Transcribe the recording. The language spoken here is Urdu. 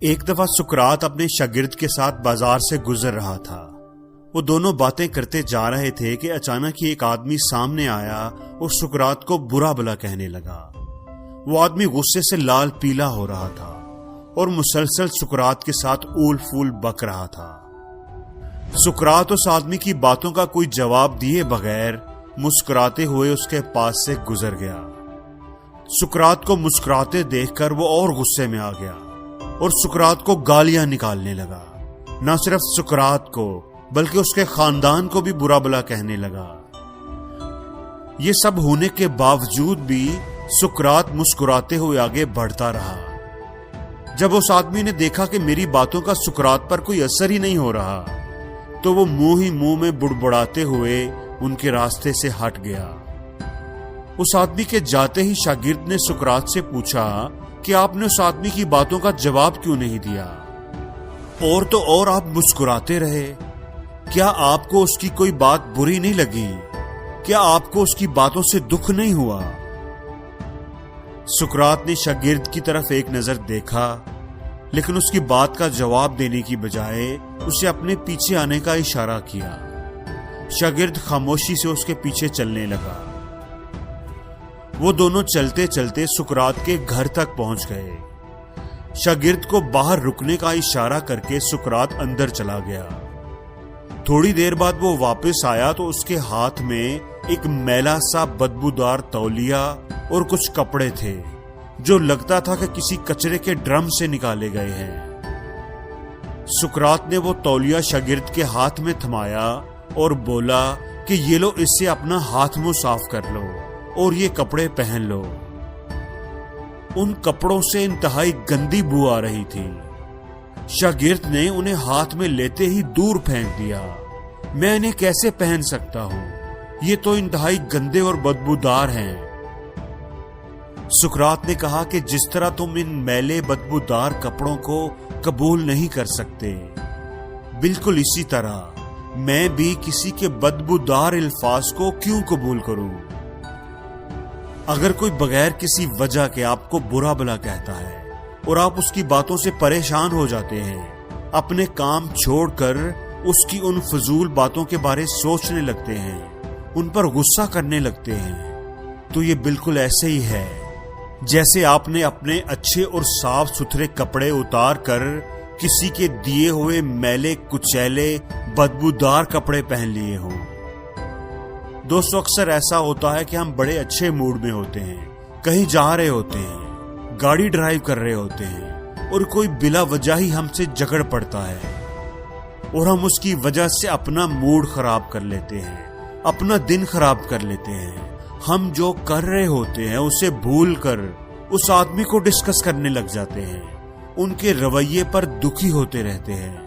ایک دفعہ سقراط اپنے شاگرد کے ساتھ بازار سے گزر رہا تھا۔ وہ دونوں باتیں کرتے جا رہے تھے کہ اچانک ہی ایک آدمی سامنے آیا اور سقراط کو برا بھلا کہنے لگا۔ وہ آدمی غصے سے لال پیلا ہو رہا تھا اور مسلسل سقراط کے ساتھ اول فول بک رہا تھا۔ سقراط اس آدمی کی باتوں کا کوئی جواب دیے بغیر مسکراتے ہوئے اس کے پاس سے گزر گیا۔ سقراط کو مسکراتے دیکھ کر وہ اور غصے میں آ گیا اور سقراط کو گالیاں نکالنے لگا۔ نہ صرف سقراط کو بلکہ اس کے خاندان کو بھی برا بھلا کہنے لگا۔ یہ سب ہونے کے باوجود بھی سقراط مسکراتے ہوئے آگے بڑھتا رہا۔ جب اس آدمی نے دیکھا کہ میری باتوں کا سقراط پر کوئی اثر ہی نہیں ہو رہا تو وہ منہ ہی منہ میں بڑبڑاتے ہوئے ان کے راستے سے ہٹ گیا۔ اس آدمی کے جاتے ہی شاگرد نے سقراط سے پوچھا کہ آپ نے اس آدمی کی باتوں کا جواب کیوں نہیں دیا؟ اور تو اور آپ مسکراتے رہے، کیا آپ کو اس کی کوئی بات بری نہیں لگی؟ کیا آپ کو اس کی باتوں سے دکھ نہیں ہوا؟ سقراط نے شاگرد کی طرف ایک نظر دیکھا لیکن اس کی بات کا جواب دینے کی بجائے اسے اپنے پیچھے آنے کا اشارہ کیا۔ شاگرد خاموشی سے اس کے پیچھے چلنے لگا۔ وہ دونوں چلتے چلتے سقراط کے گھر تک پہنچ گئے۔ شاگرد کو باہر رکنے کا اشارہ کر کے سقراط اندر چلا گیا۔ تھوڑی دیر بعد وہ واپس آیا تو اس کے ہاتھ میں ایک میلا سا بدبودار تولیہ اور کچھ کپڑے تھے جو لگتا تھا کہ کسی کچرے کے ڈرم سے نکالے گئے ہیں۔ سقراط نے وہ تولیہ شاگرد کے ہاتھ میں تھمایا اور بولا کہ یہ لو، اس سے اپنا ہاتھ منہ صاف کر لو اور یہ کپڑے پہن لو۔ ان کپڑوں سے انتہائی گندی بو آ رہی تھی۔ شاگرد نے انہیں ہاتھ میں لیتے ہی دور پھینک دیا۔ میں انہیں کیسے پہن سکتا ہوں؟ یہ تو انتہائی گندے اور بدبودار ہیں۔ سقراط نے کہا کہ جس طرح تم ان میلے بدبودار کپڑوں کو قبول نہیں کر سکتے، بالکل اسی طرح میں بھی کسی کے بدبودار الفاظ کو کیوں قبول کروں؟ اگر کوئی بغیر کسی وجہ کے آپ کو برا بھلا کہتا ہے اور آپ اس کی باتوں سے پریشان ہو جاتے ہیں، اپنے کام چھوڑ کر اس کی ان فضول باتوں کے بارے سوچنے لگتے ہیں، ان پر غصہ کرنے لگتے ہیں، تو یہ بالکل ایسے ہی ہے جیسے آپ نے اپنے اچھے اور صاف ستھرے کپڑے اتار کر کسی کے دیے ہوئے میلے کچیلے بدبودار کپڑے پہن لیے ہوں۔ دوستو، اکثر ایسا ہوتا ہے کہ ہم بڑے اچھے موڈ میں ہوتے ہیں، کہیں جا رہے ہوتے ہیں، گاڑی ڈرائیو کر رہے ہوتے ہیں اور کوئی بلا وجہ ہی ہم سے جھگڑ پڑتا ہے اور ہم اس کی وجہ سے اپنا موڈ خراب کر لیتے ہیں، اپنا دن خراب کر لیتے ہیں۔ ہم جو کر رہے ہوتے ہیں اسے بھول کر اس آدمی کو ڈسکس کرنے لگ جاتے ہیں، ان کے رویے پر دکھی ہوتے رہتے ہیں۔